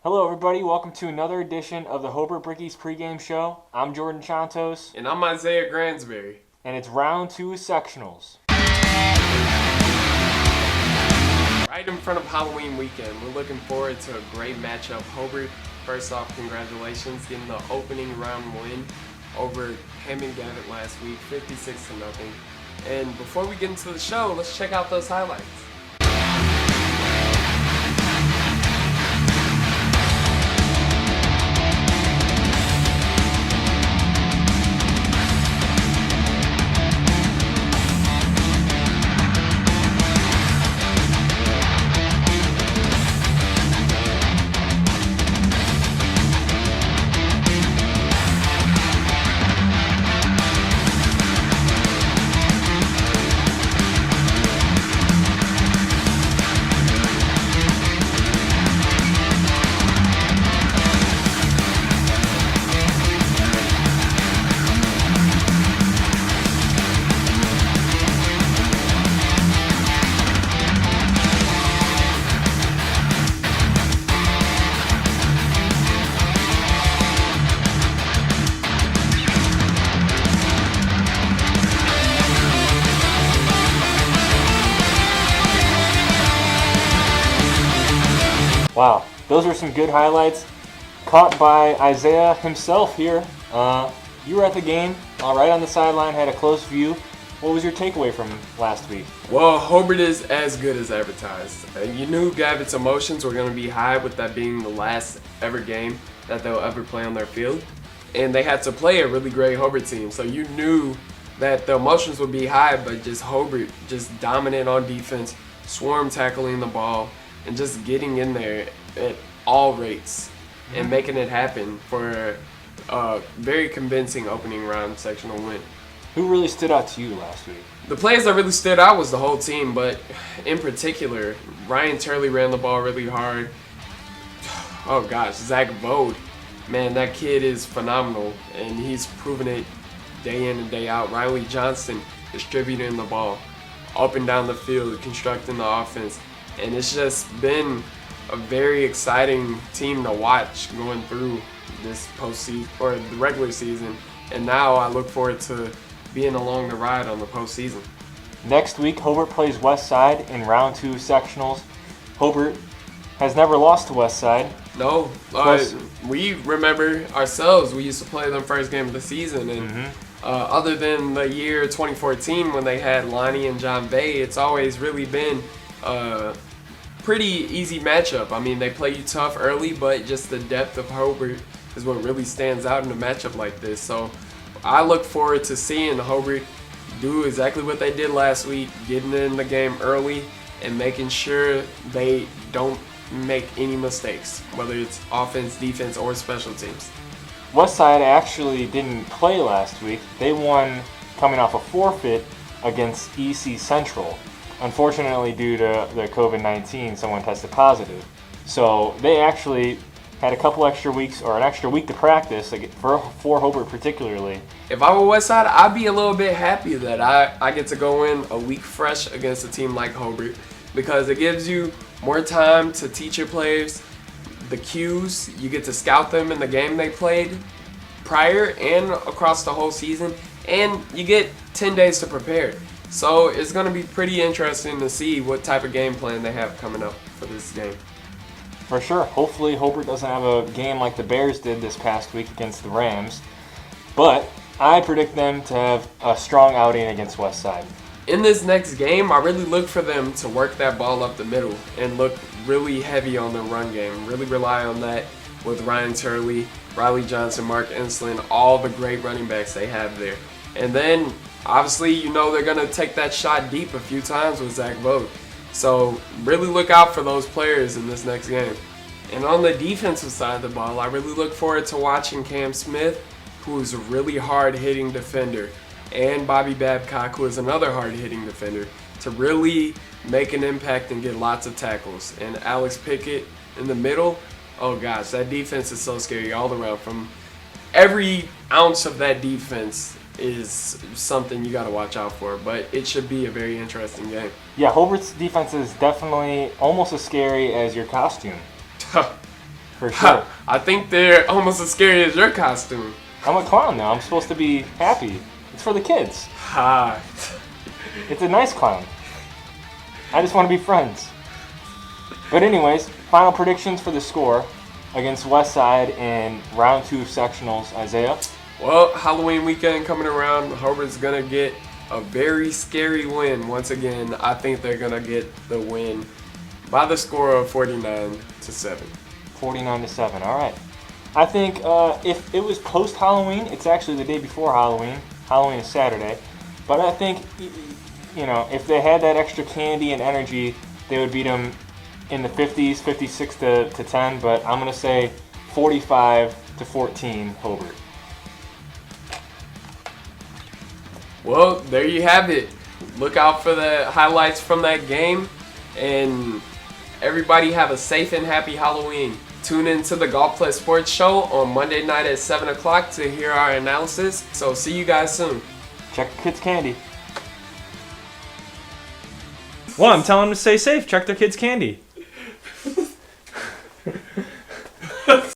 Hello, everybody. Welcome to another edition of the Hobart Brickies Pregame Show. I'm Jordan Chantos. And I'm Isaiah Gransberry. And it's round 2 sectionals. Right in front of Halloween weekend, we're looking forward to a great matchup. Hobart, first off, congratulations, getting the opening round win over Hammond Gavit last week, 56-0. And before we get into the show, let's check out those highlights. Wow, those were some good highlights caught by Isaiah himself here. You were at the game, right on the sideline, had a close view. What was your takeaway from last week? Well, Hobart is as good as advertised. You knew Gavit's emotions were going to be high with that being the last ever game that they'll ever play on their field. And they had to play a really great Hobart team. So you knew that the emotions would be high, but just Hobart just dominant on defense, swarm tackling the ball, and just getting in there at all rates and making it happen for a very convincing opening round sectional win. Who really stood out to you last week? The players that really stood out was the whole team, but in particular, Ryan Turley ran the ball really hard. Oh gosh, Zach Bode, man, that kid is phenomenal, and he's proven it day in and day out. Riley Johnston distributing the ball up and down the field, constructing the offense. And it's just been a very exciting team to watch going through this postseason or the regular season. And now I look forward to being along the ride on the postseason. Next week, Hobart plays Westside in round 2 sectionals. Hobart has never lost to Westside. No, we remember ourselves. We used to play them first game of the season, and other than the year 2014 when they had Lonnie and John Bay, it's always really been pretty easy matchup. I mean, they play you tough early, but just the depth of Hobart is what really stands out in a matchup like this. So I look forward to seeing Hobart do exactly what they did last week, getting in the game early and making sure they don't make any mistakes, whether it's offense, defense, or special teams. Westside actually didn't play last week. They won coming off a forfeit against EC Central. Unfortunately, due to the COVID-19, someone tested positive. So they actually had a couple extra weeks, or an extra week to practice for Hobart particularly. If I were Westside, I'd be a little bit happy that I get to go in a week fresh against a team like Hobart, because it gives you more time to teach your players the cues. You get to scout them in the game they played prior and across the whole season, and you get 10 days to prepare. So it's going to be pretty interesting to see what type of game plan they have coming up for this game. For sure. Hopefully Hobart doesn't have a game like the Bears did this past week against the Rams. But I predict them to have a strong outing against Westside. In this next game, I really look for them to work that ball up the middle and look really heavy on the run game. Really rely on that with Ryan Turley, Riley Johnson, Mark Enslin, all the great running backs they have there. And then obviously, you know they're going to take that shot deep a few times with Zach Bode. So really look out for those players in this next game. And on the defensive side of the ball, I really look forward to watching Cam Smith, who is a really hard-hitting defender, and Bobby Babcock, who is another hard-hitting defender, to really make an impact and get lots of tackles. And Alex Pickett in the middle, oh gosh, that defense is so scary all around. From every ounce of that defense is something you got to watch out for, but it should be a very interesting game. Yeah, Hobart's defense is definitely almost as scary as your costume. For sure. I think they're almost as scary as your costume. I'm a clown now. I'm supposed to be happy. It's for the kids. Ha. It's a nice clown. I just want to be friends. But anyways, final predictions for the score against Westside in round 2 of sectionals. Isaiah? Well, Halloween weekend coming around. Hobart's going to get a very scary win. Once again, I think they're going to get the win by the score of 49-7. 49-7. All right. I think if it was post-Halloween, it's actually the day before Halloween. Halloween is Saturday. But I think, if they had that extra candy and energy, they would beat them in the 50s, 56 to 10. But I'm going to say 45-14 Hobart. Well, there you have it. Look out for the highlights from that game. And everybody have a safe and happy Halloween. Tune in to the Golf Plus Sports Show on Monday night at 7 o'clock to hear our analysis. So see you guys soon. Check the kids' candy. Well, I'm telling them to stay safe. Check their kids' candy.